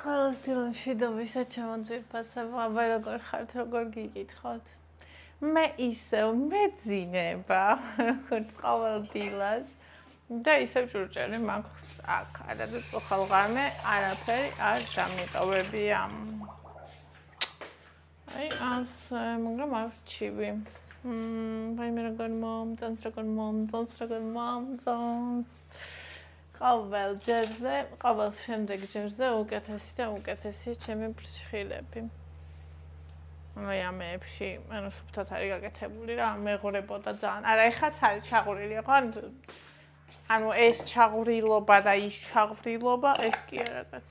Ხალხს დილში დავისა ჩემოძირფასებ, აბა როგორ ხართ, როგორ გიგითხოთ. მე ისევ მეძინება, როგორც ყოველდღიურად. და ისევ ჭურჭელი მაქვს აქ, არადა წუხალღამე, არაფერი არ დამიტოვებია. აი ასე, მაგრამ არ ვჩივი. ვაიმე როგორ მომწონს, როგორ მომწონს. ყოველ ჯერზე, ყოველ შემდეგ ჯერზე უკეთესი და უკეთესი ჩემი ფრჩხილები. ანუ ამეებში, ანუ სუფთად არის გაკეთებული რა, მეღურებოდა ძალიან. არა, ეხაც არის ჩაღურილი, ხო? ანუ ეს ჩაღურილობა და ის ჩაღვრილობა, ეს კი არაკაც.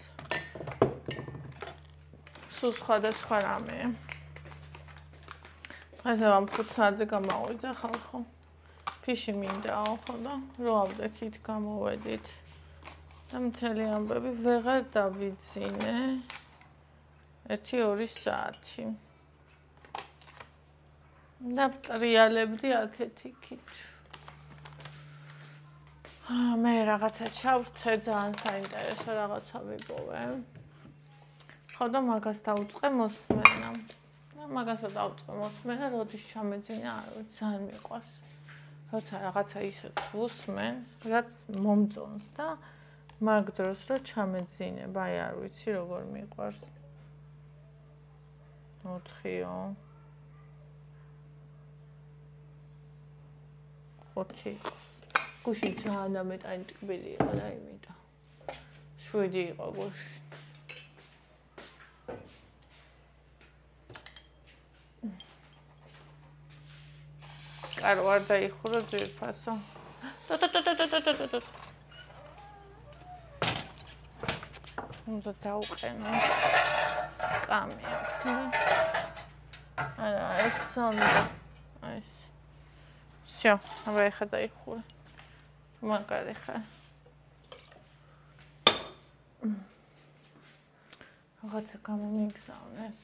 სულ სხვადასხვა რამეა. დღეს ამ 5 საათზე გამოვიძახ ხალხო. ფიში მინდაო, ხო და რო ავდექით გამოვედით. და მთელი ამბები ვეღარ დავიძინე. 1-2 საათი. და ვტრიალებდი აქეთ იქით. მე რაღაცა ჩავრთე, ძალიან საინტერესო რაღაცა ვიპოვე. ხო და მაგას დავუწყე მოსმენა. მაგასა დავუწყე მოსმენა, როდის ჩამეძინა, არ ვიცი, ძალიან მიყვარს. როცა რაღაცა ისეთ ვუსმენ, რაც მომწონს და მაგ დროს რო ჩამეძინებ, აი არ ვიცი როგორ მიყვარს. 4-ო. 5. გუში ძალიან ამეტანი ტკბილი იყო და იმიტომ. 7 იყო გუში. არო არ დაიხურო ძირფასო. უნდა დავყენოს სკამი აქ. არა, ეს სონდა. ეს. всё, აბა ეხა დაიხურე. მაგარი ხარ. რაღაცა გამომიგზავნეს.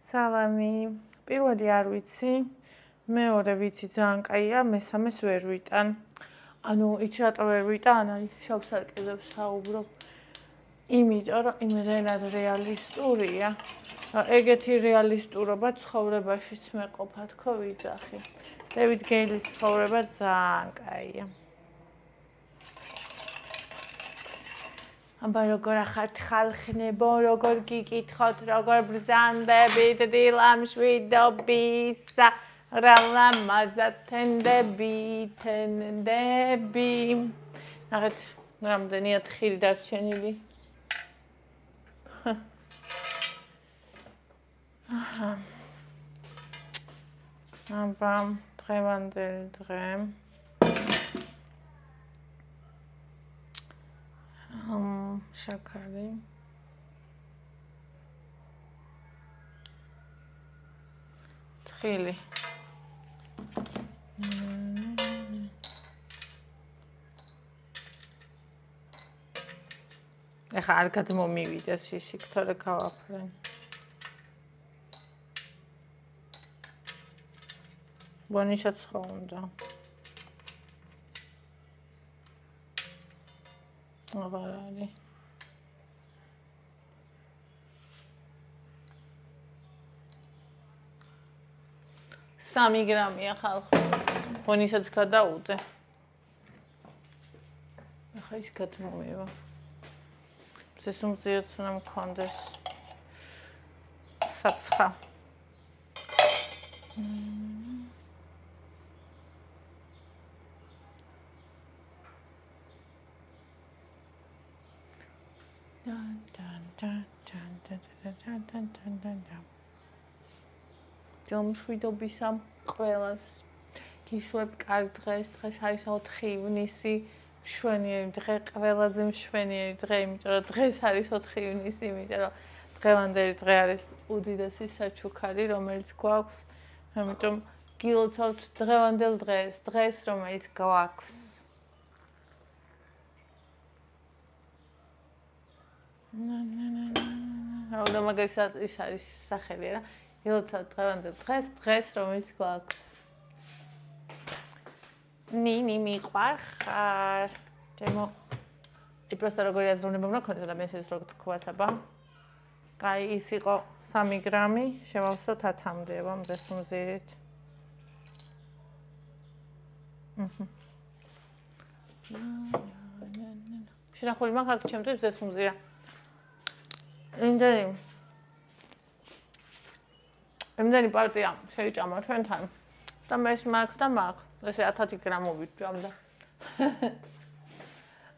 სალამი. პირველი არ ვიცი, მეორე ვიცი ძალიან კაია, მესამეს ვერ ვიტან. ანუ იცი რატო ვერ ვიტან, აი შავ სარკეებს საუბრობ. იმიტომ რომ იმდენად რეალისტურია. ეგეთი რეალისტურობა ცხოვრებაშიც მე ყოფა თქო ვიძახი. დევიდ გეილის ცხოვრება ძალიან კაია. აბა როგორ ახართ ხალხნებო, როგორ გიკითხოთ, როგორ ბრძანდებით დილამშვიდობისა, რა ლამაზად თენდები. ნახეთ, რამდენია თხილი დარჩენილი. აბა დღევანდელი დღე. შაქარი. თხილი. ეხლა არ გადმომივიდეს ისიქ, თორე გავაფრენ. ბონიშაც ხო უნდა. აღარ არის. სამი გრამია ხალხო. ბონისაც გადაუდე. ახლა ის გადმომივა. სესუმზეც უნდა მქონდეს. საცხა. ჯომშვიდობისა ყველას გიშვებ კარგ დღეს. დღეს არის 4 ივნისი, მშვენიერი დღე, ყველაზე მშვენიერი დღე, იმიტომ რომ დღეს არის 4 ივნისი, იმიტომ რომ დღევანდელი დღე არის უდიდესი საჩუქარი, რომელიც გვაქვს. ამიტომ გილოცავთ დღევანდელ დღეს, რომელიც გვაქვს. და მაგალითად ის არის სახელი რა. გილოცავთ დღევანდელ დღეს, რომელიც გვაქვს. ნინი მიყვარხარ. ჩემო просто როგორი აზროვნება უნდა ქონდეს ადამიანს როგორ თქვა საბა. კაი, ის იყო 3 გრამი, შევავსოთ 10-მდე, ზესუმზირით. შენახული მაქვს აქ ჩემთვის ზესუმზირა. იმდენი პარტია შეიჭამა ჩვენთან. და მე მაქვს და მაქვს. ესე 10 გრამობით ჯამდა.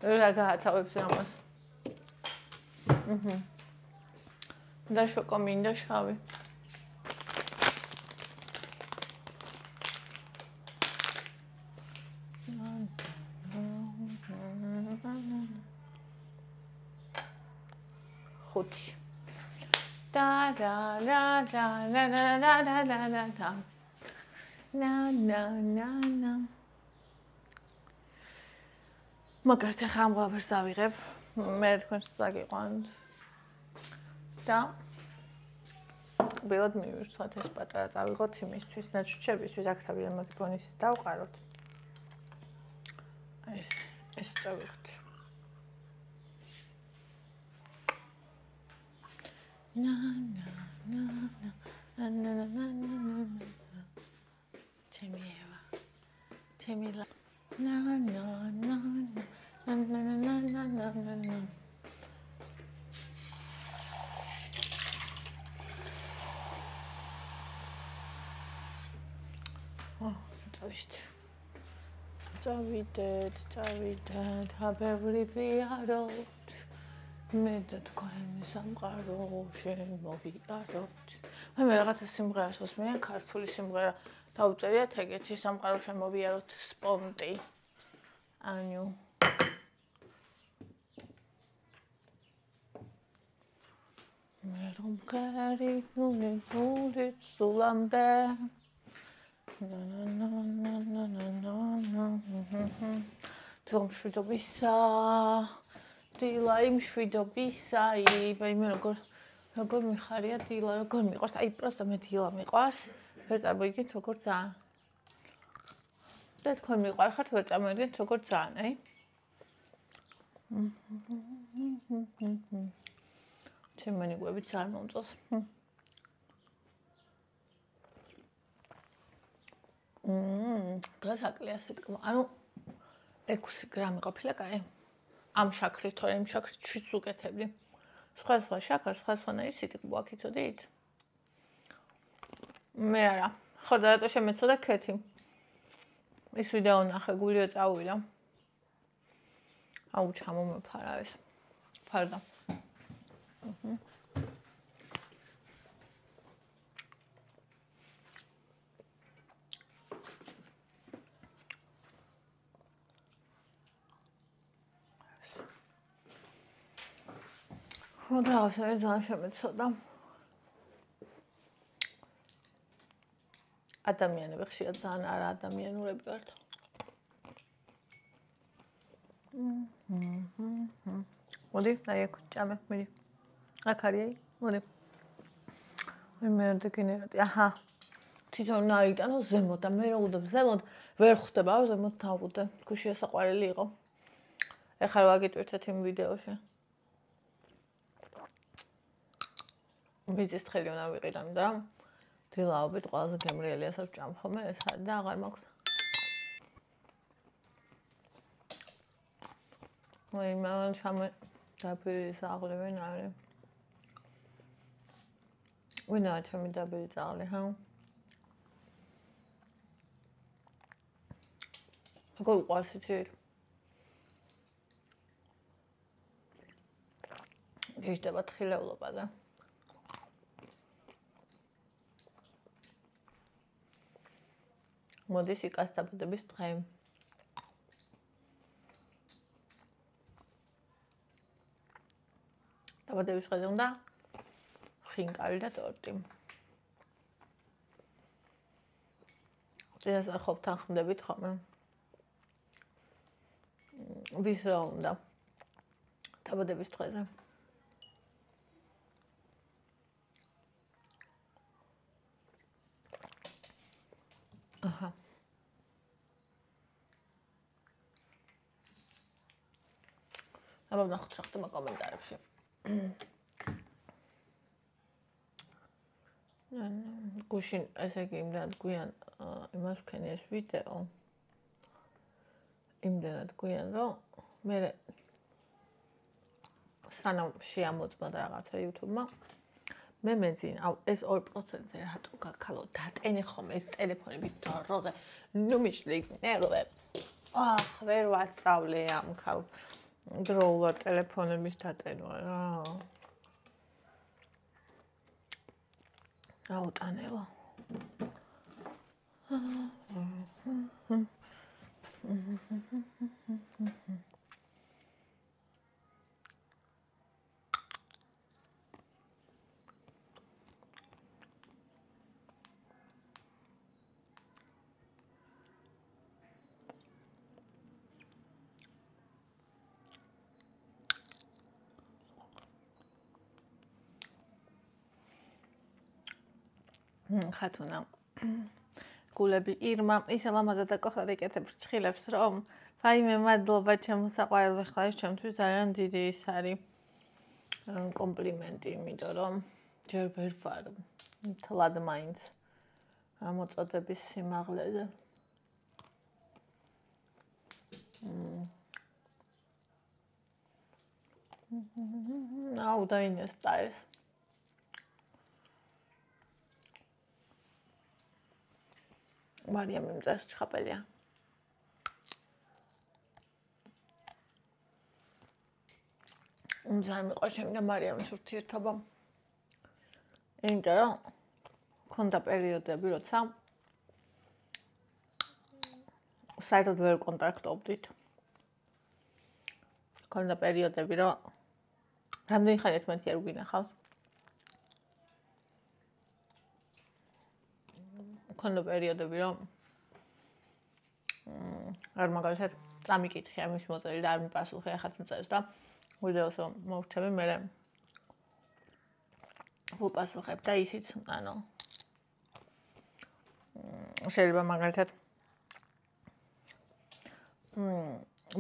რა გაათავებს ამას. და შოკო მინდა შავი. ხუთი. და და და და და და და და და na მაგას ახლა ამ ყველაფერს ავიღებ. მე თქვენს წაგიყვანთ. და ყბილად მივირთვათ ეს პატარა წავიღოთ იმისთვის, ნაჩვენებისთვის აქ თავიდან მაგბონის დავყაროთ. ეს წავიღოთ. na na na na na na na na ჩემი ევა. ჩემი ლა. na na na na na na na na na წავიდეთ, აბევრი ვიაროთ. მე და თქვენ სამყაროში მოვიაროთ. მე რაღაცა სიმღერას ვსმენია, ქართული სიმღერა. დავწერიათ ეგეთი სამყაროში მოვიაროთ სპონტი. ანიუ. მე რომ ხარი ნული სულამდე. მშვიდობისა, დილა მშვიდობისა, მე როგორ მიხარია დილა, როგორ მიყვარს, პროსტა მე დილა მიყვარს, ვერ წარმოიგეთ როგორ ძალიან. და თქვენ მიყვარხართ, ვერ წარმოიგეთ როგორ ძალიან, ჩემ მანიგვები ძალიან მომწონს. გასაკლია სიტკმა. ანუ 6 გრამი ყოფილა, კაი. ამ შაქრით, თორე იმ შაქრით შიც უკეთებდი. სხვა შაქარს, სხვანაირი სიტკბო აქ იცოდით? მე არა. ხო და რატო შემეცოდა ქეთი? ის ვიდეო ნახე, გულიო წავიდა. აუ ჩამომეფარა ეს. ფარდა. რაღაცა ძალიან შემეცოდა. ადამიანები ხშირად ძალიან არა ადამიანურები ვართ. მოდი, აი აქ ჭამე, მიდი. აქ არის, მოდი. მე დაგინერდი. აჰა. თვითონ აიტანო ზემოთ და მე რა ვუდებ ზემოთ, ვერ ხვდება ზემოთ დავუდე. გუშინ საყვარელი იყო. ეხლა ვაგიტვირთეთ იმ ვიდეოში. ვიცის თხელი უნდა ვიყიდო, და დილაობით ყველაზე გემრიელი ასევ ჭამ ხოლმე ეს არის და აღარ მაქვს. ვაი, მან ჩამე დაბილი ზაღლი ვინ არის? ვინაა ჩემი დაბილი ზაღლი, ჰა? როგორ უყვარს იცით? გიждდება თხილეულობაზე. მოდის იკას დაბადების დღე. დაბადების დღეზე უნდა ხინკალი და ტორტი. წინასწარ ხობ თანხმდებით ხოლმე. ვის რა უნდა დაბადების დღეზე. აჰა. აბა ნახოთ რა ხდება კომენტარებში. გუშინ ესე იგი იმდენად გვიან იმას ვქენი ეს ვიდეო. იმდენად გვიან რომ მე სანამ შეამოწმდა რაღაცა YouTube-მა მე მეძინ ეს 2%-ზე რატო გაქალო დატენე ხომ ეს ტელეფონები დროზე ნუ მიჭრიგ ნერვებს. ახ ვერ ვასწავლე ამ ქალ დროულად ტელეფონების დატენვა რა. აუტანელა. ხათუნა გულები ირმა ისე ლამაზად აკოხარ ეკეთებს ჭხილებს რომ ვაიმე მადლობა ჩემო საყვარელ ხლა ეს ჩემთვის ძალიან დიდი ის არის კომპლიმენტი იმიტომ რომ ჯერ ვერ ვარ თლად მაინც ამოწოდების სიმაღლეზე აუ დაინესტა ეს მარიამი მზეს ჩხაპელია. ძალიან მიყვარს ჩემი და მარიამის ურთიერთობა. იმიტომ რომ ქონდა პერიოდები, როცა საერთოდ ვერ კონტაქტობდით. ქონდა პერიოდები, რომ რამდენი ხანი ერთმანეთი არ გვინახავს. ქონდა პერიოდები, რომ არ მაგალითად წამიკითხე ამის მოწელი და არ მიპასუხე ახაც მწერს და ვიდეოს რომ მოვჩები მე ვუპასუხებ და ისიც ანუ შეიძლება მაგალითად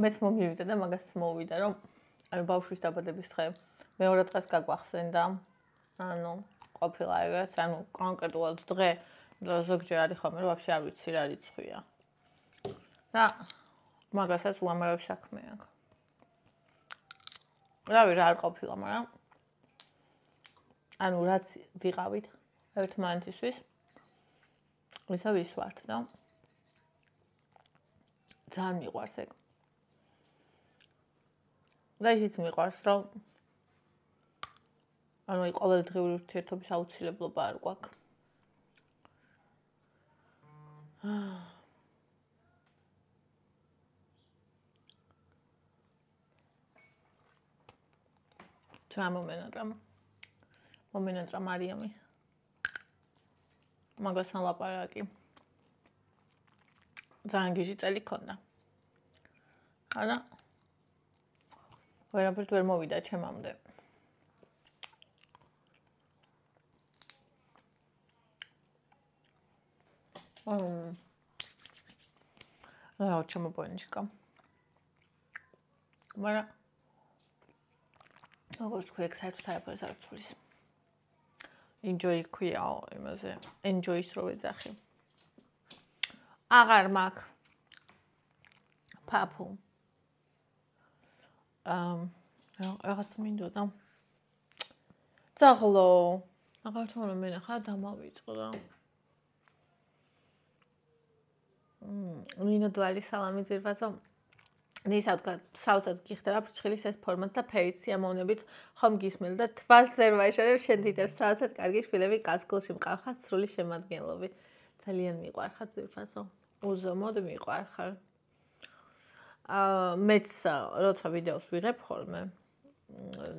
მეც მომივიდა და მაგას მოვიდა რომ ანუ ბავშვის დაბადების დღე მეორე დღეს გაგვახსენდა ანუ ყოფილა ეგეც ანუ კონკრეტულად დღე და ზოგჯერ არის ხოლმე რომ ვაფშე არ ვიცი რა რიცხვია და მაგასაც უამრავი საქმე აქვს რავი რა არ ყოფილა მაგრამ ანუ რაც ვიყავით ერთმანეთისთვის ისა ვისვართ და ძალიან მიყვარს ეგ და ისიც მიყვარს რომ ანუ ყოველდღიური ურთიერთობის აუცილებლობა არ გვაქვს მომენატრა მარიამი მაგასთან ლაპარაკი ძალიან გიჟი წელი ქონდა არა ვერაფერს ვერ მოვიდა ჩემამდე. რა ჩემო პონჩიკა. მაგრამ როგორც თქვი, ეგ საერთოდ არაფერს არ ცulis. Enjoy ქვია იმაზე. Enjoy-ს რო ვეძახი. აღარ მაქვს. პაპუ. რაღაც მინდოდა. ძაღლო. აღარ თქმა მე ნახა დამავიწყო და. ნინო დვალი სალამი ძირფასო. საოცრად გიხდება ფრჩხილის ეს ფორმატ და ფერიც სიამოვნებით ხომ გისმენთ და თვალს ვერ ვაიშარებ შენ თითებს საოცრად კარგი შვილები კასკულში მყავხარ სრული შემადგენლობით. ძალიან მიყვარხარ ძირფასო. უზომოდ მიყვარხარ. მეც როცა ვიდეოს ვიღებ ხოლმე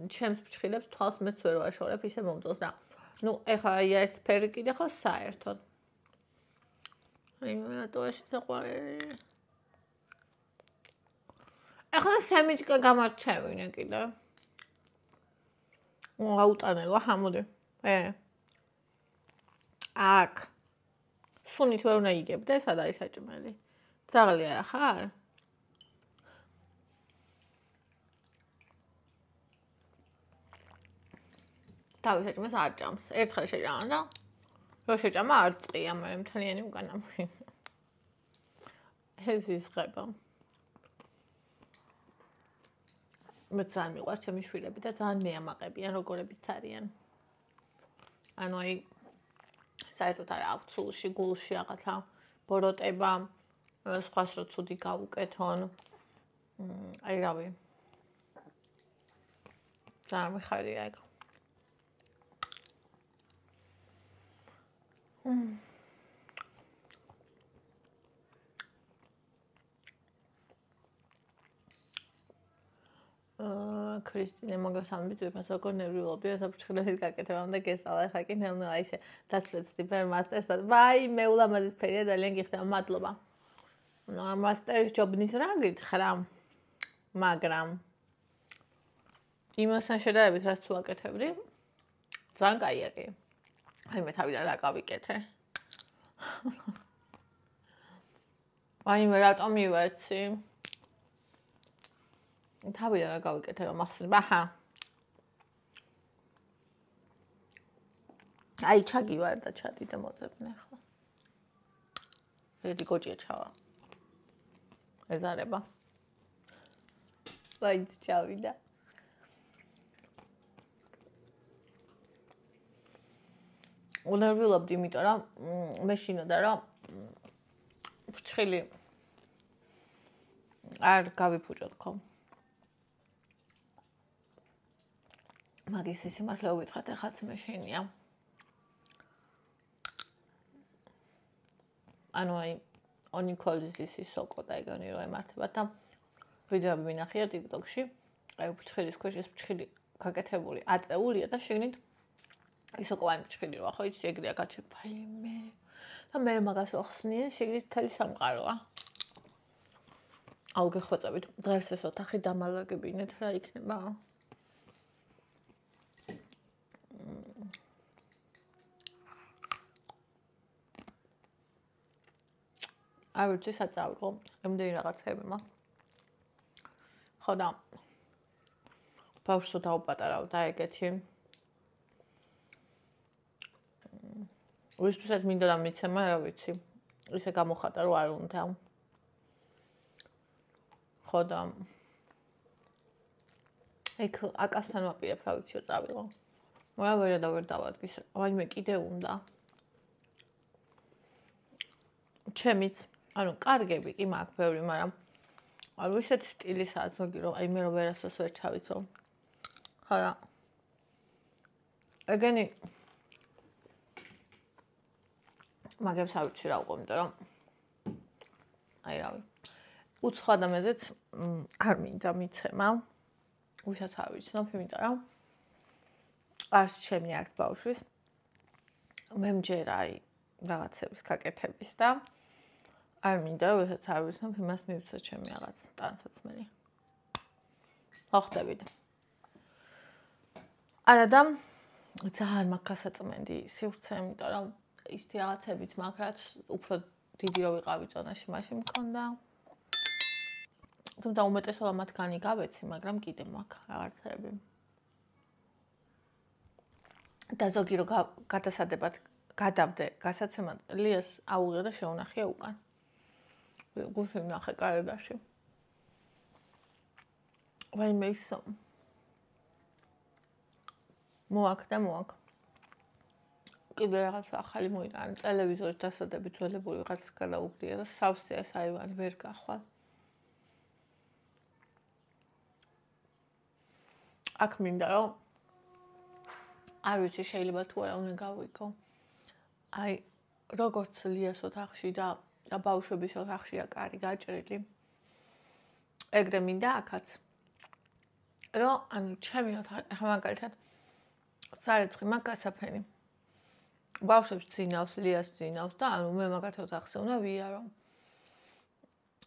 ჩემს ფრჩხილებს თვალს მეც ვერ ვაშორებ ისე მომწონს და ნუ ეხლა ეს ფერი კიდე ხო საერთოდ. აი რატო ეს საყვარელი ახლა სემიჯკა გამარჩევინე კიდე. აუტანელო ხამოდი. აქ. სუნით ვერ უნდა იგებდე, სად არის საჭმელი? ძაღლი არა ხარ? თავი საჭმელს არ ჭამს. ერთხელ შეჭამა და რო შეჭამა არ წყია, მაგრამ მთლიანი უკანა მოვიდა. ეს იზღება. მე ძალიან მიყვარს ჩემი შვილები და ძალიან მეამაყებიან როგორებიც არიან. ანუ აი საერთოდ არ აქვს სულში, გულში რაღაცა ბოროტება, სხვას რო ცუდი გავუკეთონ. აი რავი. ძალიან მიხარია ეგ. ქრისტინე მოგესალმებით, ვიფასო როგორ ნერვიულობდი, საფრთხილებით გაკეთებამ და გესალა, ხა კი ნელ-ნელა ისე დაცვეცდი ბერ მასტერს და ვაი, მე ულამაზის ფერია, ძალიან გიხდება, მადლობა. მასტერის ჯობნის რა გითხრა? მაგრამ იმასთან შედარებით, რაც თუ აკეთებდი, ძალიან კაია კი. აი მე თავიდან რა გავიკეთე. აი მე რატომ მივეცი? თავიდან რა გავიკეთე რომ ახსნება? აჰა. აი ჩაგივარ და ჩადი და მოძებნე ახლა. ერთი კოჭია ჩავა. ეზარება. ვაიც ჩავიდა. უნერვილობდი, იმიტომ რომ მე შინოდა რომ ფრჩხილი არ გავიფუჭო თქო. მაგის სიმართლე უგითხათ, ეხაც მე შენია. ანუ აი ონიკოლიზის ისოკო და ეგონი რომ ემართება და ვიდეოები მინახია TikTok-ში. აი ფრჩხილის ქვეშ ეს ფრჩხილი გაკეთებული აწეულია და შეგნით ისოკვანი ფრჩხილი როა ხო იცი ეგრეა გაჩეფაი მე. და მე მაგას ვახსნიე, შეგნით მთელი სამყაროა. აუ გეხვეწებით, დღეს ეს ოთახი დამალაგებინეთ რა იქნება. არ ვიცი სად წავიღო, ემდენი რაღაცები მაქვს. ხო და ბავშვს დაუპატარავ და ეგეთი. ვისთვისაც მინდა რომ მიცემა, რა ვიცი. ისე გამოხატა რომ არ უნდა. ხო და ეგ აკასთან ვაპირებ, რა ვიციო წავიღო. მაგრამ ვერ დავადგის. აი მე კიდე უნდა. ჩემიც ანუ კარგები კი მაქვს ბევრი, მაგრამ არ ვისეთ სტილისაა ზოგი რომ აი მე რომ ვერასდროს ვერ ჩავიცო. ხო და ეგენი მაგებს არ ვიცი რა უყომდა რომ აი რავი. უცხო ადამიანზეც არ მინდა მიცემა. ვისაც არ ვიცნობ, იმიტომ რომ არც ჩემი არც ბავშვის მე მჯერა აი რაღაცების გაკეთების და არ მინდა ვისაც არ ვიცნობ იმას მივცე ჩემი რაღაც ტანსაცმელი. მოხდებით. არა და ძალიან მაქვს გასაწმენდი სივრცე, იმიტომ რომ ისეთი რაღაცებით მაქვს, რაც უფრო დიდი რო ვიყავი ზონაში, მაშინ მქონდა. თუმცა უმეტესობა მათგანი გავეცი, მაგრამ კიდე მაქვს რაღაცები. და ზოგი რო გადასადებად გადავდე გასაცემად, ლიას აუღე და შეუნახია უკან. გულში ნახე კარებაში. ვაიმე ისო. მოაქ. კიდე რაღაც ახალი მოიტანა, ტელევიზორის დასადებით ძველებული რაღაც გადაუგდია და სავსე ეს აივანი ვერ გახვალ. აქ მინდა რომ არ ვიცი შეიძლება თუ არა უნდა გავიკო. აი როგორც ლიას ოთახში და ბავშვების ოთახშია კარი გაჭრილი. ეგრე მინდა აქაც. რომ ანუ ჩემი ოთახი, ახლა მაგალითად სარეცხი მაქვს გასაფენი. ბავშვებს ძინავს, ლიას ძინავს და ანუ მე მაგათ ოთახზე უნდა ვიარო.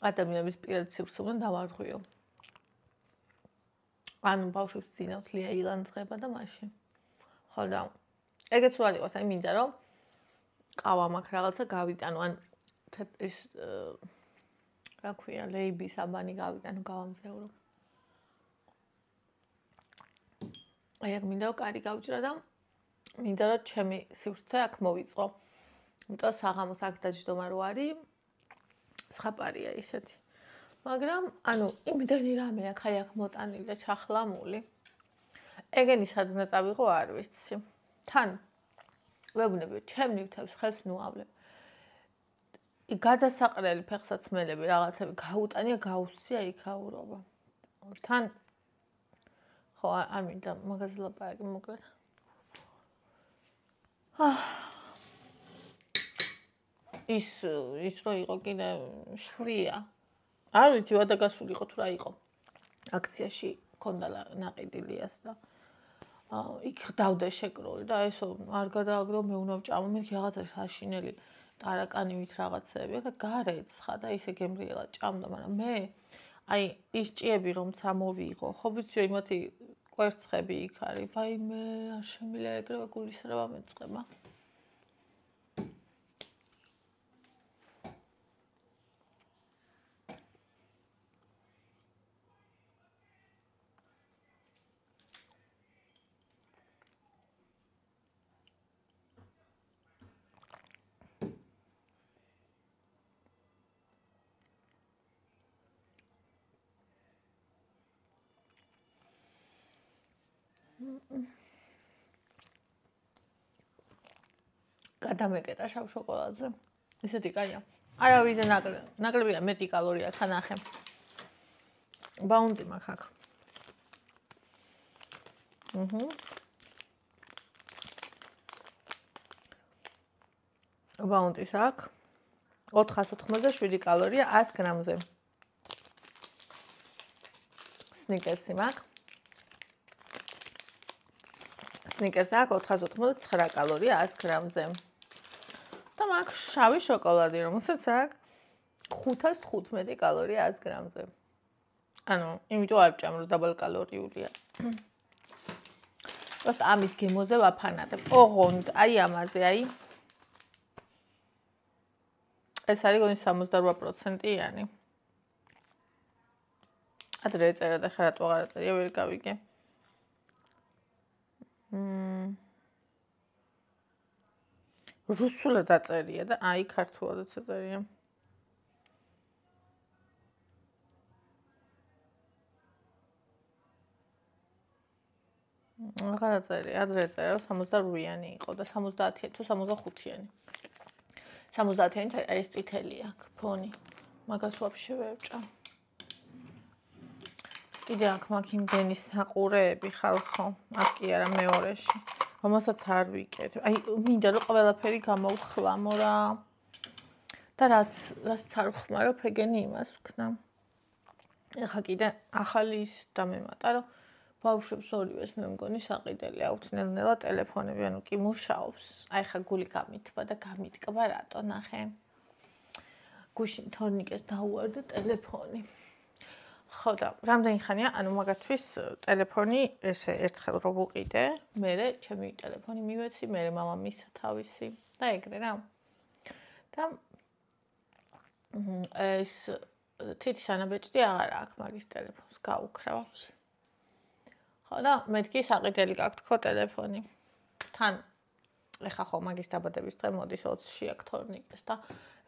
ადამიანების პირად სივრცე უნდა დავარღვიო. ანუ ბავშვებს ძინავს, ლია ილანძღება და მაშინ. ხო და ეგეც უნდა იყოს, აი მინდა რომ ყავა მაქვს რაღაცა გავიტანო, ან ის რა ქვია, ლეიბი საბანი გავიტანო, გავამზეურო. აი აქ მინდა რომ კარი გავჭრა და მინდა რომ ჩემი სივრცე აქ მოვიწყო. იმიტომ საღამოს აქ დაჯდომა რო არის, სხაპარია ისეთი. მაგრამ ანუ იმდენი რამე აქ აი აქ მოტანილი და ჩახლამული. ეგენი სადღაც წავიღო არ ვიცი. თან ვეუბნები, ჩემ ნივთებს ხელს ნუავლებ. გადასაყრელი ფეხსაცმელები რაღაცები გაუტანია, გაუსწია იქაურობა. თან ხო არ მინდა მაგაზე ლაპარაკი მოკლედ. ის რო იყო კიდე შვია. არ ვიცი ვადაგასული იყო თუ რა იყო. აქციაში ქონდა ნაყიდი ლიას და იქ დავდე შეკრული და ესო არ გადააგდო მე უნდა ვჭამო მე რაღაცა საშინელი ტარაკანივით რაღაცები და გარეცხა და ისე გემრიელა ჭამდა მაგრამ მე აი ის ჭიები რომცა მოვიღო ხო ვიციო იმათი კვერცხები იქ არის ვაიმე არ შემიძლია ეგრევე გულისრევა მეწყება გადამეკეტა შავ შოკოლადზე. ისეთი კაია. არა ვიზე ნაკლებია მეტი კალორია თანახე. ბაუნტი მაქვს აქ. ბაუნტის აქ 487 კალორია 100 გრამზე. სნიკერსი მაქვს. სნიკერსი აქ 489 კალორია 100 გრამზე. და მაქვს შავი შოკოლადი, რომელსაც აქ 515 კალორია 100 გრამზე. ანუ, იმიტომ არ ვჭამ, რომ დაბალკალორიულია. просто ამის გემოზე ვაფანატებ. ოღონდ, აი ამაზე, აი. ეს არის გონი 68%-იანი. ადრე ეწერა და ხა რატო აღარ ეწერია, ვერ გავიგე. რუსულად აწერია და აი ქართულადაც აწერია. აღარ აწერია, ადრე ეწერა 68-იანი იყო და 70 თუ 65-იანი. 70-იანი ეს წითელია ფონი. მაგას ვაფშე ვერ ვჭამ. კიდე აქ მაქვს იმდენი საყურეები ხალხო, აქ კი არა მეორეში. რომელსაც არ ვიკეთებ. აი, მინდა რომ ყველაფერი გამოვხლამო რა. და რაც არ ვხმარო, ეგენი იმას ვქნა. ეხა კიდე ახალი ის დამემატა, რომ ბავშვებს ორივეს მე მგონი საყიდელი აქვთ ნელ-ნელა ტელეფონები, ანუ კი მუშაობს. აი, ხა გული გამითბა და გამიტკბა რატო ნახე. გუშინ თორნიკეს დაუვარდა ტელეფონი. ხო და რამდენი ხანია, ანუ მაგათთვის ტელეფონი ესე ერთხელ რო ვუყიდე, მერე ჩემი ტელეფონი მივეცი, მერე მამამისს თავისი და ეგრე რა. და ეს თითის ანაბეჭდი აღარ აქვს მაგის ტელეფონს გაუქრა ვაფშე. ხო და მეთქი საყიდელი გაქვთ ხო ტელეფონი. თან ეხა ხო მაგის დაბადების დღე მოდის 20-ში აქ თორნიკეს და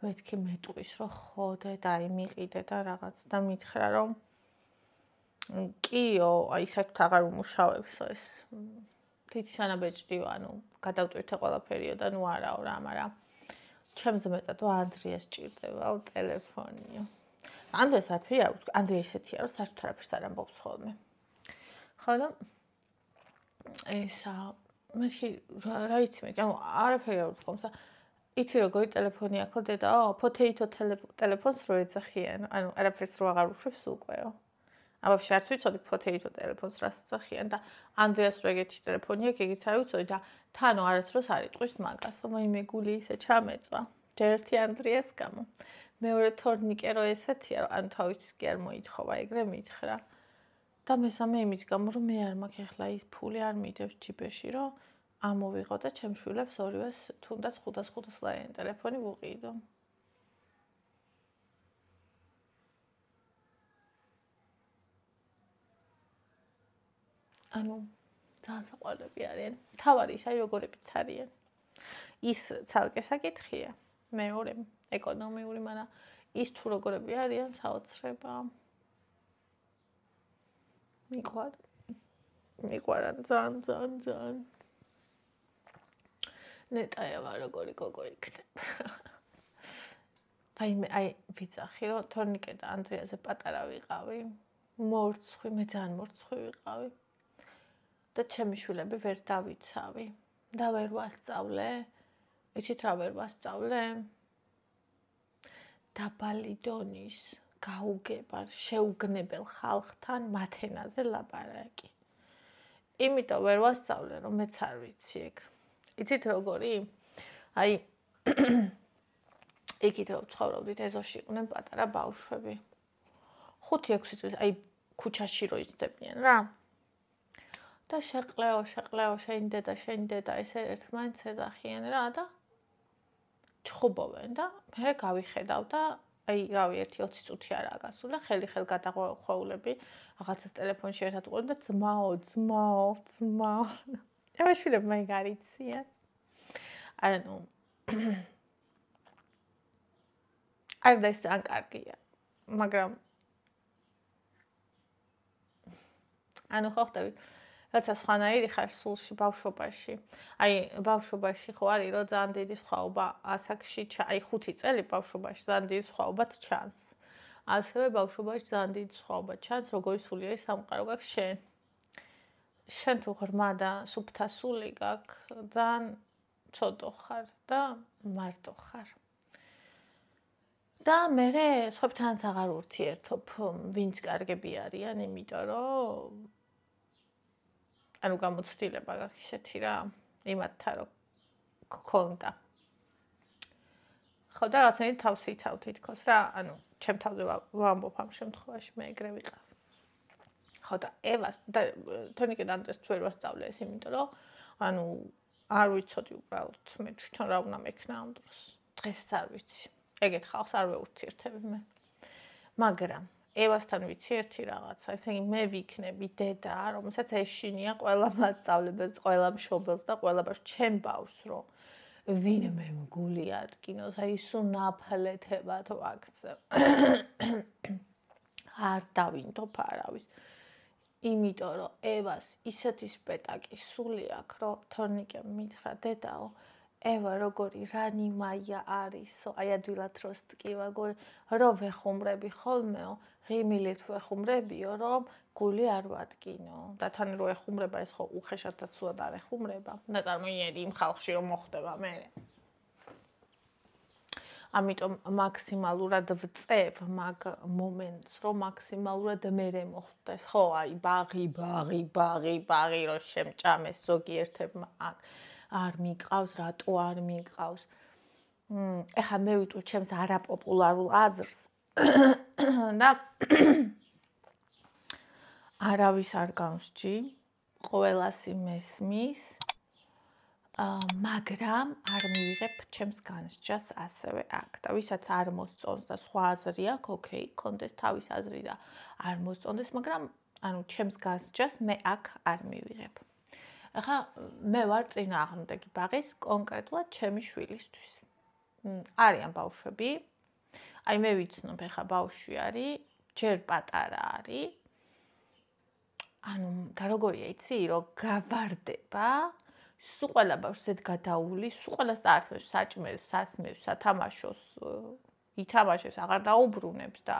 მეთქი მეტყვის რომ ხოდე და აი მიყიდე და რაღაც და მითხრა რომ კიო, აი საერთოდ აღარ უმუშავებსო ეს თითის ანაბეჭდიო, ანუ გადავტვირთე ყველაფერიო და ნუ არაო რა, მაგრამ ჩემზე მეტად ანდრიას ჭირდებაო ტელეფონიო. ანდრიას არაფერი არ ვთქვი, ანდრია ისეთია, რომ საერთოდ არაფერს არ ამბობს ხოლმე. ხო და ესა მეთქი რა იცი მე, ანუ არაფერი არ ვთქვი, იცი როგორი ტელეფონი აქვს დედაო, potato ტელეფონს რო ეძახიან, ანუ არაფერს რო აღარ უშვებს უკვე. აბა შარც ვიცოდი potato ტელეფონს რას ეძახიან და ანდრიას რო ეგეთი ტელეფონი აქვს, ეგიც არ ვიცოდი და თანო არასდროს არ იტყვის მაგას, მე გული ისე ჩამეწვა. ჯერ ერთი ანდრიას გამო. მეორე თორნიკე რო ესეთია, რომ ან თავის კი არ მოითხოვა, ეგრე მითხრა. და მესამე იმის გამო, რომ მე არ მაქვს ახლა ის ფული არ მიდევს ჯიბეში, რომ ამოვიღო და ჩემ შვილებს ორივეს თუნდაც 500 ლარიანი ტელეფონი ვუყიდო. ანუ ძალიან საყვარლები არიან. თავარი ის აი როგორებიც არიან. ის ცალკე საკითხია. მეორე ეკონომიური, მაგრამ ის თუ როგორები არიან საოცრება. მიყვარან ძალიან. ნეტაევა როგორი გოგო იქნება. აი ვიცახი რომ თორნიკე და ანდრიაზე პატარა ვიყავი. მორცხვი, მე ძალიან მორცხვი ვიყავი. და ჩემი შვილები ვერ დავიცავი. და ვერ ვასწავლე. იცით რა ვერ ვასწავლე? დაბალი დონის გაუგებარ შეუგნებელ ხალხთან მათენაზე ლაპარაკი. იმიტომ ვერ ვასწავლე რომ მეც არ ვიცი ეგ. იცით როგორი? აი იქით რომ ცხოვრობდით ეზოში იყვნენ პატარა ბავშვები. 5-6 წლის აი ქუჩაში რო იზრდებიან რა. და შეყლეო შენი დედა ესე ერთმანეთს ეძახიან რა და ჩხუბობენ და მე გავიხედავ და აი რავი 1-20 წუთი არაა გასული, ხელი გადაღვეულები რაღაცას ტელეფონში ერთად უყურებენ და ძმაო. ეხლა შვილები მაინც არ იციან. ანუ არ და ეს ძალიან კარგია, მაგრამ ანუ ხო ხტები რაცა სხვანაირი ხარ სულში ბავშვობაში. აი ბავშვობაში ხო არის რომ ძალიან დიდი სხვაობა ასაკში, აი 5 წელი ბავშვობაში ძალიან დიდი სხვაობაც ჩანს. ასევე ბავშვობაში ძალიან დიდი სხვაობა ჩანს, როგორი სული არის სამყარო გაქვს შენ. შენ თუ ღრმა და სუფთა სული გაქვს, ძალიან ცოტო ხარ და მარტო ხარ. და მე სხვებთანაც აღარ ურთიერთობ, ვინც კარგები არიან, იმიტომ რომ ანუ გამოცდილება გაქვს ისეთი რა, იმათთან რომ გქონდა. ხო და რაღაცნაირად თავს იცავ თითქოს რა, ანუ ჩემ თავზე ვამბობ ამ შემთხვევაში მე ეგრე ვიყავ. ხო და ევას და თორნიკე და ანდრეს ვერ ვასწავლე ეს, იმიტომ რომ ანუ არ ვიცოდი უბრალოდ მე თვითონ რა უნდა მექნა ამ დროს. დღესაც არ ვიცი. ეგეთ ხალხს არ ვეურთიერთები მე. მაგრამ ევასთან ვიცი ერთი რაღაცა, ესე იგი მე ვიქნები დედა, რომელსაც ეშინია ყველა მასწავლებელს, ყველა მშობელს და ყველა ბავშვს, ჩემ ბავშვს რომ ვინმე მგული ადგინოს, აი სუნაფლეთებად ვაქცე. არ დავინდობ არავის. იმიტომ რომ ევას ისეთი სპეტაკი სული აქვს, რომ თორნიკემ მითხრა დედაო, ევა როგორი რანიმაია არისო, აი ადვილად რო სტკივა, რო ვეხუმრები ხოლმეო, ღიმილით ვეხუმრებიო, რომ გული არ ვადგინო. და თან რო ეხუმრება, ეს ხო უხეშადაც სულად არ ეხუმრება. და წარმოიდგინე იმ ხალხში რომ მოხდება მე. ამიტომ მაქსიმალურად ვწევ მაგ მომენტს, რომ მაქსიმალურად მერე მოხდეს. ხო, აი ბაღი რო შემჭამეს ზოგიერთებმა არ მიყავს, რატო არ მიყავს. ეხლა მე ვიტყვი ჩემს არაპოპულარულ აზრს. და არავის არ გამსჯი, ყველას მესმის, მაგრამ არ მივიღებ ჩემს განსჯას ასევე აქ. და ვისაც არ მოსწონს და სხვა აზრი აქვს, ოკეი, კონდეს თავის აზრი და არ მოსწონდეს, მაგრამ ანუ ჩემს განსჯას მე აქ არ მივიღებ. ახლა მე ვარ წინააღმდეგი ბაღის კონკრეტულად ჩემი შვილისთვის. არიან ბავშვები. აი მე ვიცნობ ახლა ბავშვი არის, ჯერ პატარა არის. ანუ და როგორია იცი, რომ გავარდება, სულ ყველა ბავშვს ზედ გადაული, სულ ყველა საერთოდ საჭმელს, სასმევს, სათამაშოს, ითამაშებს, აღარ დაუბრუნებს და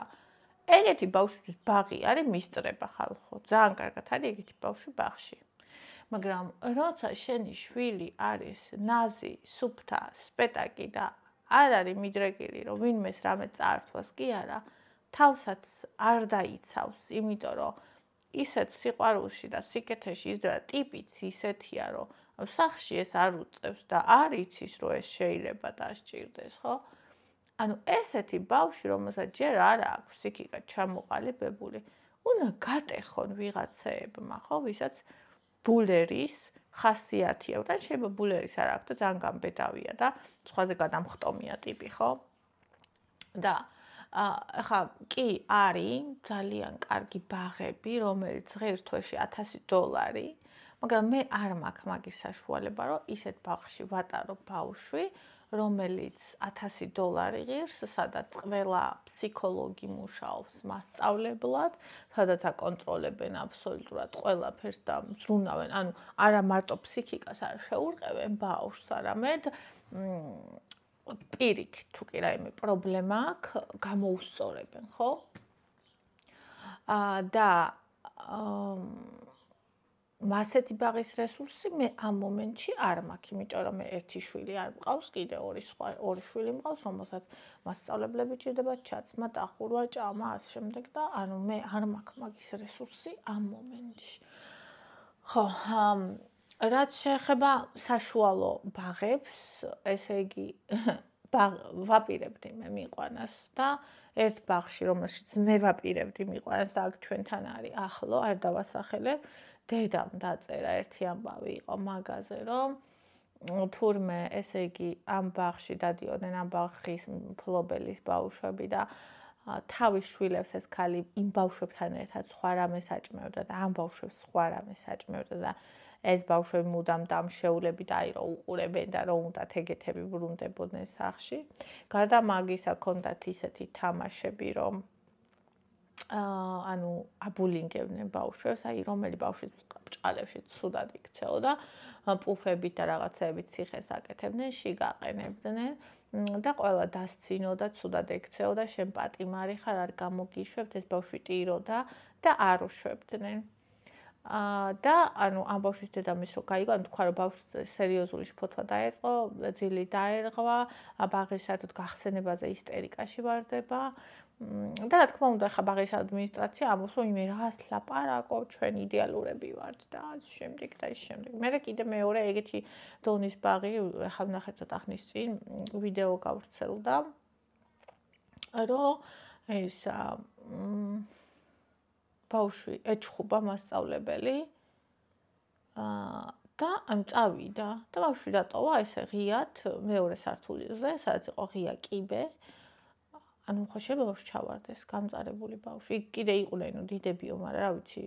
ეგეთი ბავშვის ბაღი არის მისწრება ხალხო. ძალიან კარგად არის ეგეთი ბავშვი ბაღში. მაგრამ როცა შენი შვილი არის ნაზი, სუფთა, სპეტაკი და არ არის მიდრეკილი, რომ ვინმეს რამე წაართვას კი არა, თავსაც არ დაიცავს, იმიტომ რომ ისეთ სიყვარულში და სიკეთეში იზრდება ტიპიც ისეთია, რომ სახლში ეს არ უწევს და არ იცის, რომ ეს შეიძლება დასჭირდეს, ხო? ანუ ესეთი ბავშვი, რომელსაც ჯერ არ აქვს ფსიქიკა ჩამოყალიბებული, უნდა გატეხონ ვიღაცეებმა, ხო, ვისაც ბულერის ხასიათი აქვს. და შეიძლება ბულერის არ აქვს და ძალიან გამბედავია და სხვაზე გადამხტომია ტიპი, ხო? და ახლა კი არის ძალიან კარგი ბაღები, რომელიც ღირს თვეში $1000, მაგრამ მე არ მაქვს მაგის საშუალება, რომ ისეთ ბაღში ვატარო ბავშვი, რომელიც $1000 ღირს, სადაც ყველა ფსიქოლოგი მუშაობს მასწავლებლად, სადაც აკონტროლებენ აბსოლუტურად ყველაფერს და ზრუნავენ, ანუ არა მარტო ფსიქიკას არ შეურყევენ ბავშვს, არამედ პირიქით თუ კი რაიმე პრობლემა აქვს, გამოუსწორებენ, ხო? და ასეთი ბაღის რესურსი მე ამ მომენტში არ მაქვს, იმიტომ რომ მე ერთი შვილი არ მყავს, კიდე ორი შვილი მყავს, რომელსაც მასწავლებლები ჭირდება, ჩაცმა, დახურვა, ჭამა, ასე შემდეგ და ანუ მე არ მაქვს მაგის რესურსი ამ მომენტში. ხო, რაც შეეხება საშუალო ბაღებს, ესე იგი ვაპირებდი მე მიყვანას და ერთ ბაღში, რომელშიც მე ვაპირებდი მიყვანას და აქ ჩვენთან არის ახლო, არ დავასახელებ, დედამ დაწერა ერთი ამბავი იყო მაგაზე, რომ თურმე ესე იგი ამ ბაღში დადიოდნენ ამ ბაღის მფლობელის ბავშვები და თავის შვილებს ეს ქალი იმ ბავშვებთან ერთად სხვა რამე საჭმევდა და ამ ბავშვებს სხვა რამე საჭმევდა და ეს ბავშვები მუდამ დამშეულებით აი რომ უყურებენ და რომ უნდათ ეგეთები ბრუნდებოდნენ სახლში. გარდა მაგისა ჰქონდათ ისეთი თამაშები, რომ ანუ აბულინგებდნენ ბავშვებს, აი რომელი ბავშვი ჭალებში ცუდად იქცეოდა, პუფებით და რაღაცეებით ციხეს აკეთებდნენ, შიგაყენებდნენ და ყველა დასცინოდა, ცუდად ექცეოდა, შენ პატიმარი ხარ, არ გამოგიშვებთ, ეს ბავშვი ტიროდა და არ უშვებდნენ. და ანუ ამ ბავშვის დედამის რო გაიგო, ანუ თქვა რომ ბავშვს სერიოზული შფოთვა დაეწყო, ძილი დაერღვა, ბაღის საერთოდ გახსენებაზე ისტერიკაში ვარდება. და რა თქმა უნდა, ხა ბაღის ადმინისტრაცია ამბობს, რომ იმე რას ლაპარაკობ, ჩვენ იდეალურები ვართ და ამ შემდეგ და ის შემდეგ. მე კიდე მეორე ეგეთი დონის ბაღი, ხა ვნახეთ ცოტა ხნის წინ ვიდეო გავრცელდა, რომ ეს ბავშვი ეჩხუბა მასწავლებელი და ამ წავიდა და ბავშვი დატოვა ესე ღიად მეორე სართულზე, სადაც იყო ღია კიბე. ანუ ხო შეიძლება ბავშვი ჩავარდეს, გამწარებული ბავშვი. კიდე იყვნენ დიდებიო, მაგრამ რა ვიცი,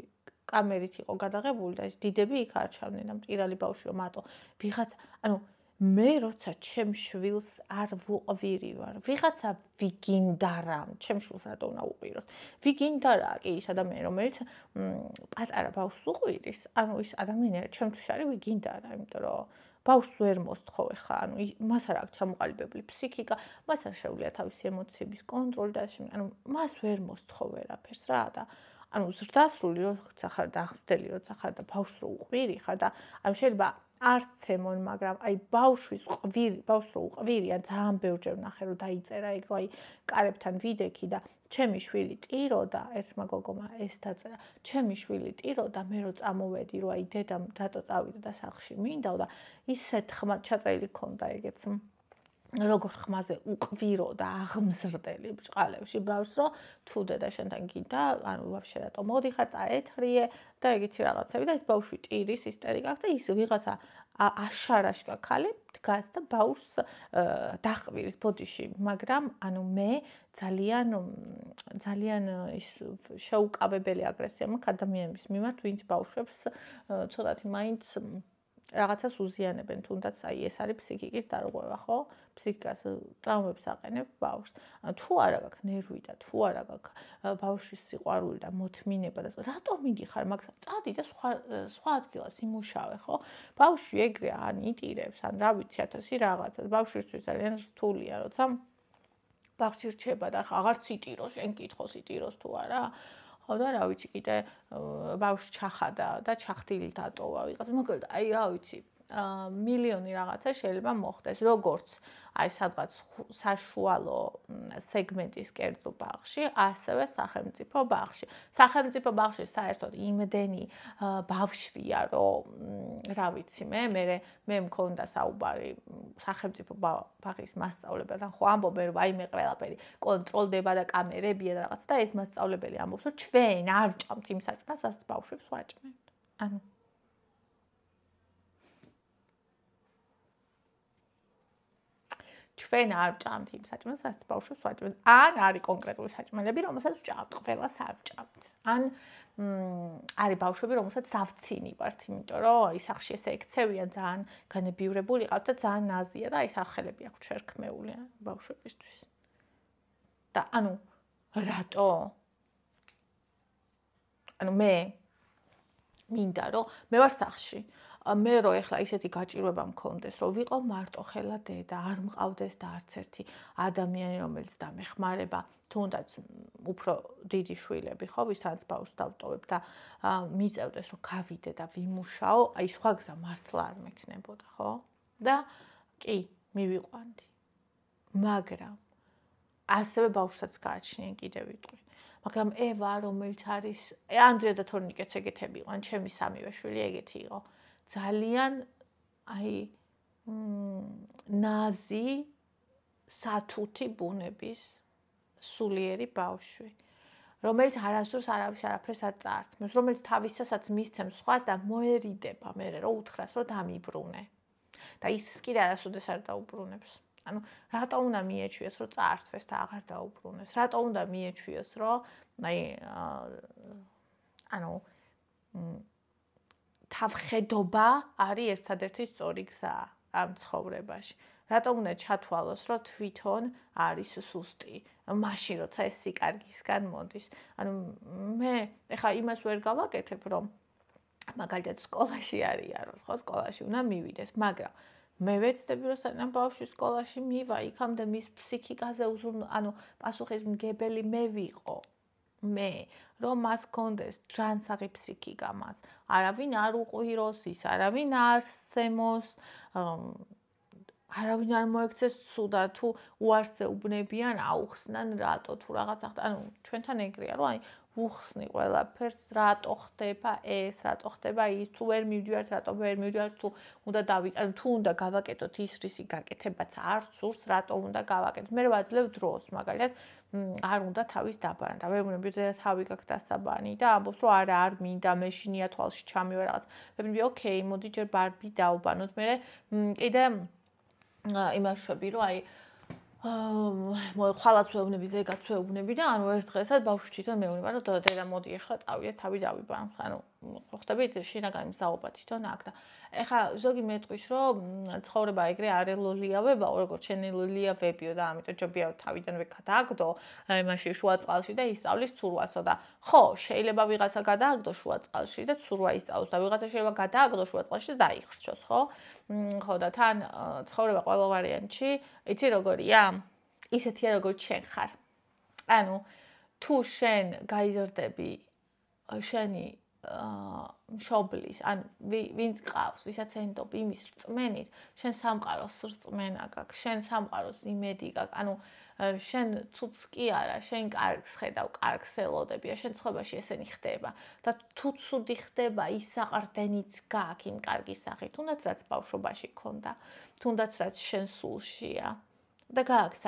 კამერით იყო გადაღებული და ეს დიდები იქ არ ჩავდნენ, ამ მტირალი ბავშვიო მარტო. ვიღაც, ანუ მე როცა ჩემ შვილს არ ვუყვირი ვარ, ვიღაცა ვიგინდა რამ, ჩემ შვილს რატო უნდა უყვიროს? ვიგინდა რა, კი ის ადამიანი, რომელიც პატარა ბავშვს უყვირის, ანუ ის ადამიანი ჩემთვის არის ვიგინდა რა, იმიტომ რომ ბავშვს ვერ მოსთხოვე ხა, ანუ მას არ აქვს ჩამოყალიბებული ფსიქიკა, მას არ შეუძლია თავისი ემოციების კონტროლი და ასე, ანუ მას ვერ მოსთხოვე რაფერს რა და ანუ ზრდასრული როცა ხარ და ახდელი როცა ხარ და ბავშვს რო უყვირი ხარ და ანუ შეიძლება არც ემონ, მაგრამ აი ბავშვის ბავშვს რო უყვირი, ან ძალიან ბევრჯერ ვნახე რომ დაიწერა ეგ, რომ აი კარებთან ვიდექი და ჩემი შვილი ტიროდა, ერთმა გოგომა ეს დაწერა, ჩემი შვილი ტიროდა, მე რო წამოვედი, რომ აი დედამ რატო წავიდა და სახლში მინდავდა, ისეთ ხმად ჩაწერილი ქონდა ეგეც. როგორ ხმაზე უყვირო და აღმზრდელი ბჭყალებში ბავშვს, რომ თუ დედა შენთან გინდა, ანუ ვაფშე რატო მოდიხარ, წაეთრიე და ეგეთი რაღაცები და ეს ბავშვი ტირის ისტერიკა აქვს და ის ვიღაცა აშარაშკა ქალი დგას და ბავშვს დაჰყვირის ბოდიში, მაგრამ ანუ მე ძალიან ის შეუკავებელი აგრესია მაქვს ადამიანების მიმართ, ვინც ბავშვებს ცოტათი მაინც რაღაცას უზიანებენ, თუნდაც აი ეს არის ფსიქიკის დარღვევა, ხო? ფსიქიკას ტრავმებს აყენებ ბავშვს. თუ არა გაქვს ნერვი და თუ არა გაქვს ბავშვის სიყვარული და მოთმინება და რატომ მიდიხარ მაგ წადი და სხვა ადგილას იმუშავე, ხო? ბავშვი ეგრე ან იტირებს, ან რა ვიცი, 1000 რაღაცა. ბავშვისთვის ძალიან რთულია, როცა ბაღში რჩება და აღარც იტიროს, შენ კითხოს იტიროს თუ არა. ხო და რა ვიცი, კიდე ბავშვი ჩახადა და ჩახტილი დატოვა ვიღაც. მოკლედ, აი რა ვიცი, მილიონი რაღაცა შეიძლება მოხდეს, როგორც აი სადღაც საშუალო სეგმენტის კერძო ბაღში, ასევე სახელმწიფო ბაღში. სახელმწიფო ბაღში საერთოდ იმდენი ბავშვია, რომ რა ვიცი, მე მქონდა საუბარი სახელმწიფო ბაღის მასწავლებელთან, ხო ამბობენ, რომ აი მე ყველაფერი კონტროლდება და კამერებია და რაღაც და ეს მასწავლებელი ამბობს, რომ ჩვენ არ ვჭამთ იმ საჭმელს, რასაც ბავშვებს ვაჭმევთ. ანუ ჩვენ არ ვჭამთ იმ საჭმელს, რასაც ბავშვებს ვაჭმევთ. ან არის კონკრეტული საჭმელები, რომელსაც ვჭამთ, ყველას არ ვჭამთ. ან არის ბავშვები, რომელსაც დავცინი ვართ, იმიტომ რომ ის სახში ესე ექცევიან, ძალიან განებივრებული ყავთ და ძალიან ნაზია და აი სახელები აქვს შერქმეული ბავშვებისთვის. და ანუ რატო? ანუ მე მინდა რომ მე ვარ სახში. მე რო ეხლა ისეთი გაჭირვება მქონდეს, რომ ვიყო მარტო ხელა დედა, არ მყავდეს და არც ერთი ადამიანი, რომელიც დამეხმარება, თუნდაც უფრო დიდი შვილები, ხო, ვისთანაც ბავშვს დავტოვებ და მიწევდეს, რომ გავიდე და ვიმუშაო, აი სხვა გზა მართლა არ მექნებოდა, ხო? და კი, მივიყვანდი. მაგრამ ასევე ბავშვსაც გააჩნია კიდე ვიტყვი. მაგრამ ევა, რომელიც არის, ანდრია და თორნიკეც ეგეთები იყვნენ, ჩემი სამივე შვილი ეგეთი იყო. ძალიან აი ნაზი სათუთი ბუნების სულიერი ბავშვი, რომელიც არასდროს არაფერს არ წაართმევს, რომელიც თავისასაც მისცემს სხვას და მოერიდება მე რომ უთხრას რომ დამიბრუნე. და ის კიდე არასოდეს არ დაუბრუნებს. ანუ რატო უნდა მიეჩვიოს რომ წაართვეს და აღარ დაუბრუნეს? რატო უნდა მიეჩვიოს რომ აი ანუ თავხედობა არის ერთადერთი სწორი გზა ამ ცხოვრებაში. რატომ უნდა ჩათვალოს, რომ თვითონ არის სუსტი, მაშინ როცა ეს სიკარგისგან მოდის. ანუ მე ეხლა იმას ვერ გავაკეთებ, რომ მაგალითად სკოლაში არის, რომ სხვა სკოლაში უნდა მივიდეს, მაგრამ მე ვეცდები, რომ სანამ ბავშვი სკოლაში მივა, იქამდე მის ფსიქიკაზე ანუ პასუხისმგებელი მე ვიყო. მე რომ მას გქონდეს ჯანსაღი ფსიქიკა მას, არავინ არ უყვიროს ის, არავინ არ სემოს, არავინ არ მოექცეს ცუდად, თუ უარს ეუბნებიან, აუხსნან რატო თუ რაღაცა, ანუ ჩვენთან ეგრეა, რომ აი ვუხსნი ყველაფერს, რატო ხდება ეს, რატო ხდება ის, თუ ვერ მივდივართ, რატო ვერ მივდივართ, თუ უნდა ანუ თუ უნდა გავაკეთოთ ის რისი გაკეთებაც არ სურს, რატო უნდა გავაკეთოთ. მე ვაძლევ დროს, მაგალითად არ უნდა თავის დაბანა და მე მგონი თავი გაქვს დასაბანი და ამბობს რომ არა არ მინდა მე შინია თვალში ჩამივა რაღაც. მე მგონი ოკეი, მოდი ჯერ ბარბი დავბანოთ. მე კიდე იმას შვები რომ აი ხვალაც ვეუბნები, ზეგაც ვეუბნები და ანუ ერთ დღესაც ბავშვი თვითონ მეუბნება რომ დედა მოდი ახლა წავიდე თავი დავიბანოთ. ანუ ხო ხდებით შინაგანი მზაობა თვითონ აქ და ეხლა ზოგი მეტყვის რომ ცხოვრება ეგრე არ ელოლიავებაო, როგორც შენ ელოლიავებიო და ამიტომ ჯობია თავიდანვე გადააგდო იმაში შუა წყალში და ისწავლის ცურვასო და ხო, შეიძლება ვიღაცა გადააგდო შუა წყალში და ცურვა ისწავლოს და ვიღაცა შეიძლება გადააგდო შუა წყალში და დაიხრჩოს, ხო? ხო და თან ცხოვრება ყველა ვარიანტში, იცი როგორია? ისეთია როგორც შენ ხარ. ანუ თუ შენ გაიზრდები შენი მშობლის, ან ვინც ყავს, ვისაც ენდობ იმის რწმენით, შენ სამყაროს რწმენა გაქვს, შენ სამყაროს იმედი გაქვს, ანუ შენ ცუდს კი არა, შენ კარგს ხედავ, კარგს ელოდებია, შენ ცხოვრებაში ესენი ხდება და თუ ცუდი ხდება, ის საყრდენიც გაქვს იმ კარგის სახით, თუნდაც რაც ბავშვობაში ქონდა, თუნდაც რაც შენ სულშია. და გააქვს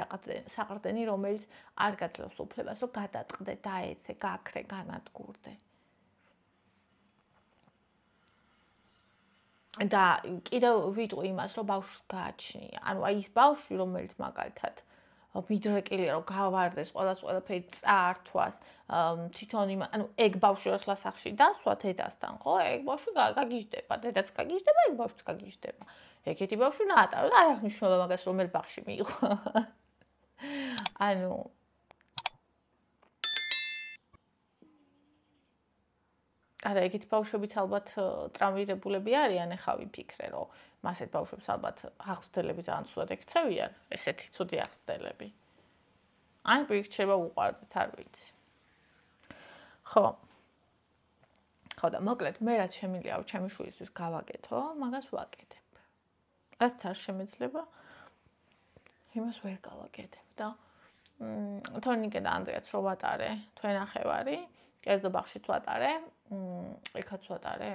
საყრდენი, რომელიც არ გაძლევს უფლებას, რომ გადატყდე, დაეცე, გაქრე, განადგურდე. და კიდევ ვიტყვი იმას, რომ ბავშვს გააჩნია. ანუ აი ის ბავშვი, რომელიც მაგალითად მიდრეკილია, რომ გავარდეს ყველაფერი წაართვას, თვითონ ანუ ეგ ბავშვი ახლა სახში დასვა დედასთან, ხო? ეგ ბავშვი გაგიჟდება, დედაც გაგიჟდება, ეგ ბავშვიც გაგიჟდება. ეგეთი ბავშვი უნდა ატარო და არ აქვს მნიშვნელობა მაგას რომელ ბაღში მიიღო. ანუ არა, ეგეთი ბავშვებიც ალბათ ტრავმირებულები არიან, ახლა ვიფიქრე, რომ მასეთ ბავშვებს ალბათ აღზრდელები ძალიან ცუდად ექცევიან, ესეთი ცუდი აღზრდელები. ან პირიქჩება უყვარდეთ, არ ვიცი. ხო. ხო და მოკლედ, მე რაც შემიძლია რომ ჩემი შვილისთვის გავაკეთო, მაგას ვაკეთებ. რაც არ შემეძლება, იმას ვერ გავაკეთებ და თორნიკე და ანდრეაც რო ვატარე, თქვენ ნახევარი, კერძო ბაღშიც ვატარე, ეხაც ვატარე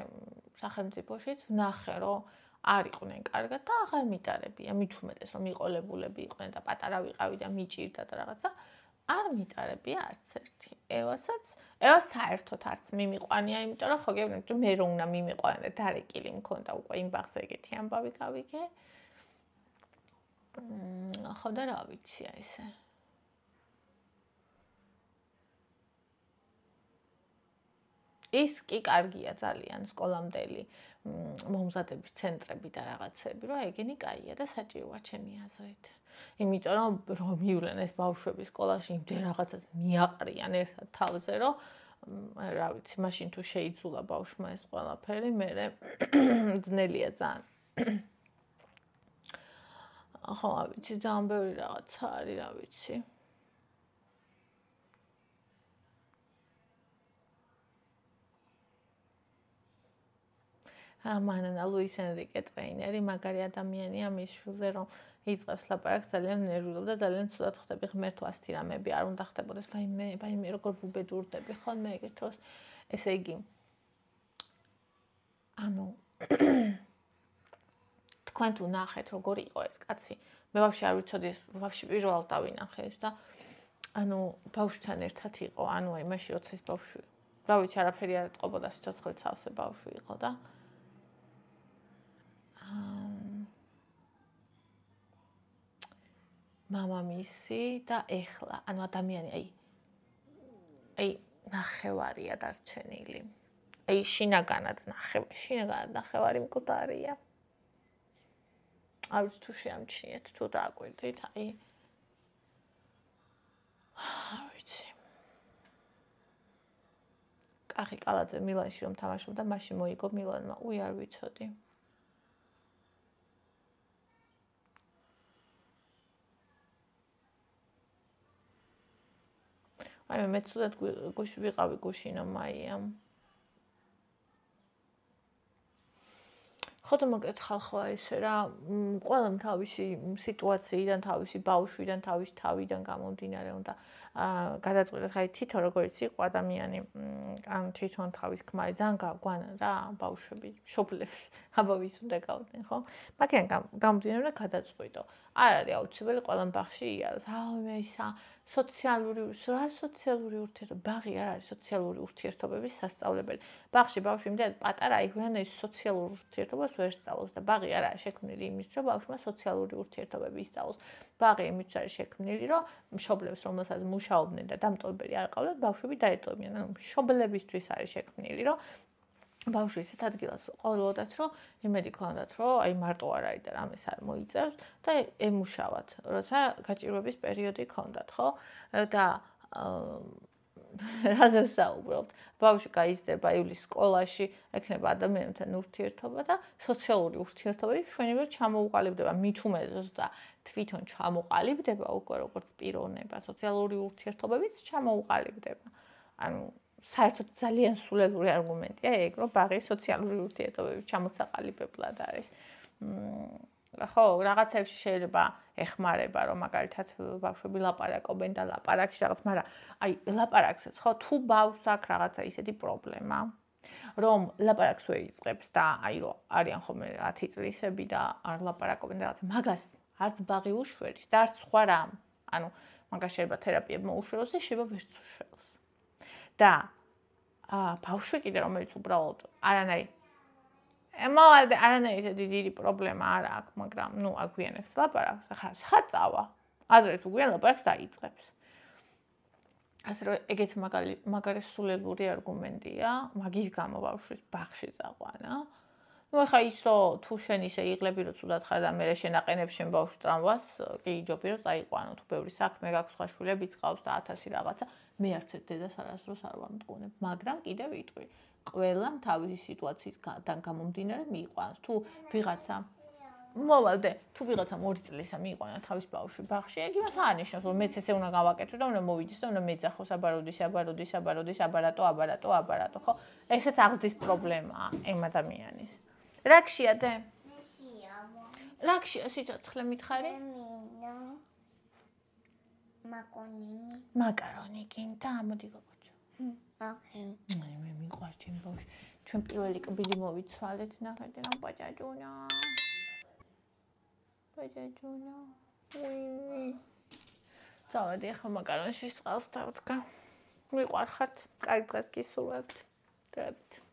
სახელმწიფოშიც, ვნახე რომ არ იყვნენ კარგად და აღარ მიტარებია, მით უმეტეს რომ მიყოლებულები იყვნენ და პატარა ვიყავი და მიჭირდა და რაღაცა, არ მიტარებია არც ერთი. ევას საერთოდ არც მიმიყვანია, იმიტომ რომ ხო გეუბნებით რომ მე რომ უნდა მიმიყვანე და დარეკილი მქონდა უკვე იმ ბაღზე ეგეთი ამბავი გავიგე. ხო და რა ვიცია ესე. ის კი კარგია ძალიან სკოლამდელი მომზადების ცენტრები და რაღაცები, რომ ეგენი კაია და საჭიროა ჩემი აზრით. იმიტომ რომ მივლენ ეს ბავშვები სკოლაში იმდენ რაღაცას მიაყრიან ერთად თავზე, რომ რა ვიცი, მაშინ თუ შეიძულა ბავშვმა ეს ყველაფერი, მე ძნელია ძალიან. ხო, ვიცი, ძალიან ბევრი რაღაცა არის, რა ვიცი. მანანა ლუის ენრიკე ტრეინერი მაგარი ადამიანია მის შულზე რომ იწყებს ლაპარაკს ძალიან ნერვიულობ და ძალიან ცუდად ხდები ღმერთო ასეთი რამეები არ უნდა ხდებოდეს ვაიმე როგორ ვუბედურდები ხოლმე ეგეთ დროს ესე იგი ანუ თქვენ თუ ნახეთ როგორ იყო ეს კაცი მე ვაფშე არ ვიცოდი ეს ვაფშე პირველად დავინახე ეს და ანუ ბავშვთან ერთად იყო ანუ აი მაშინ როცა ეს ბავშვი რა ვიცი არაფერი არ ეთყობოდა სიცოცხლე ცავსე ბავშვი იყო და მამამისი და ეხლა, ანუ ადამიანი აი ნახევარია დარჩენილი. აი შინაგანად ნახევარი მკვდარია. არ ვიცი თუ შეამჩნიეთ, თუ დააკვირდით, აი არ ვიცი. კახი კალაძე მილანში რომ თამაშობდა, მაშინ მოიგო მილანმა. უი არ ვიცოდი. აი მე ცუდად გუში ვიყავი გუშინო მაია. ხოთო მოკეთ ხალხო ესე რა, ყველამ თავისი სიტუაციიდან, თავისი ბავშვიდან, თავის თავიდან გამომდინარე უნდა გადაწყვეტოთ, ხაი თვითონ როგორც იყო ადამიანი, ან თვითონ თავის ქმარი ძალიან გაგვანა რა, ბავშვები, შობლებს, აბავის უნდა გავდნენ, ხო? მაგიან გამომდინარე უნდა გადაწყვეტო. არ არის აუცილებელი ყველამ ბაღში იაროს. მე ისა სოციალური ურთიერთობა, ბაღი არ არის სოციალური ურთიერთობების სასწავლებელი. ბაღში ბავშვი იმდენ პატარა აიგვიან ეს სოციალურ ურთიერთობას ვერ სწავლობს და ბაღი არ არის შექმნილი იმის, რომ ბავშვმა სოციალური ურთიერთობები ისწავლოს. ბაღი იმის არის შექმნილი, რომ მშობლებს, რომელსაც მუშაობდნენ და დამტოვებელი არ ყავდათ, ბავშვები დაეტოვებიან. ანუ მშობლებისთვის არის შექმნილი, რომ ბავშვი ისეთ ადგილას ყოლოდათ, რომ იმედი ქონდათ, რომ აი მარტო არ არის და რამეს არ მოიწევს და ემუშავათ, როცა გაჭირვების პერიოდი ქონდათ, ხო? და რაზე ვსაუბრობთ? ბავშვი გაიზრდება იulis სკოლაში, ექნება ადამიანთან ურთიერთობა და სოციალური ურთიერთობები ჩვენივერ ჩამოუყალიბდება, მით უმეტეს და თვითონ ჩამოყალიბდება უკვე როგორც პიროვნება, სოციალური ურთიერთობებიც ჩამოუყალიბდება. ანუ საერთოდ ძალიან სულელური არგუმენტია ეგ, რომ ბაღი სოციალური ურთიერთობების ჩამოსაყალიბებლად არის. ხო, რაღაცებში შეიძლება ეხმარება, რომ მაგალითად ბავშვები ლაპარაკობენ და ლაპარაკში რაღაც, მაგრამ აი ლაპარაკსაც ხო, თუ ბავშვს აქვს რაღაცა ისეთი პრობლემა, რომ ლაპარაკს ვერ იწყებს და აი რომ არიან ხოლმე 10 წლისები და არ ლაპარაკობენ და რაღაცა, მაგას არც ბაღი უშველის და არც სხვა რამ. ანუ მაგას შეიძლება თერაპია მოუშველოს და შეიძლება ვერც უშველოს. და ბავშვი კიდე რომელიც უბრალოდ არანაირი დიდი პრობლემა არ აქვს, მაგრამ აგვიანებს ლაპარაკს, ხა წავა. ადრე თუ გვიან ლაპარაკს დაიწყებს. ასე რომ ეგეც მაგარი სულელური არგუმენტია, მაგის გამო ბავშვის ბაღში წაყვანა. ეხა ის რომ თუ შენ ისე იღლები რომ ცუდად ხარ და მე შენ აყენებ შენ ბავშვს ტრამვას, კი იჯობი რომ წაიყვანო, თუ ბევრი საქმე გაქვს, სხვა შვილებიც ყავს და 1000 რაღაცა, მე არც ერთ დედას არასდროს არ ვამტყუნებ, მაგრამ კიდევ ვიტყვი, ყველამ თავისი სიტუაციისგან გამომდინარე მიიყვანოს. თუ ვიღაცა მოვალდე, თუ ვიღაცამ 2 წლისა მიიყვანა თავის ბავშვი ბაღში, ეგ იმას არ ნიშნავს, რომ მეც ესე უნდა გავაკეთო და უნდა მოვიდეს და უნდა მეძახოს აბაროდი, ხო? ესეც აღზრდის პრობლემაა ამ ადამიანის. რა გშიადე? რა გშია სიცოცხლე მითხარი? მაკარონი გინდა, მოდი გაგოჩო. მე მიყვარს ჩემი ბავშვი. ჩვენ პირველი კბილი მოვიცვალეთ, ნახეთ რა პაჭაჭუნა. წავედი ახლა მაკარონში წყალს დავდგა. მიყვარხართ, კარგ დღეს გისურვებთ. დროებით.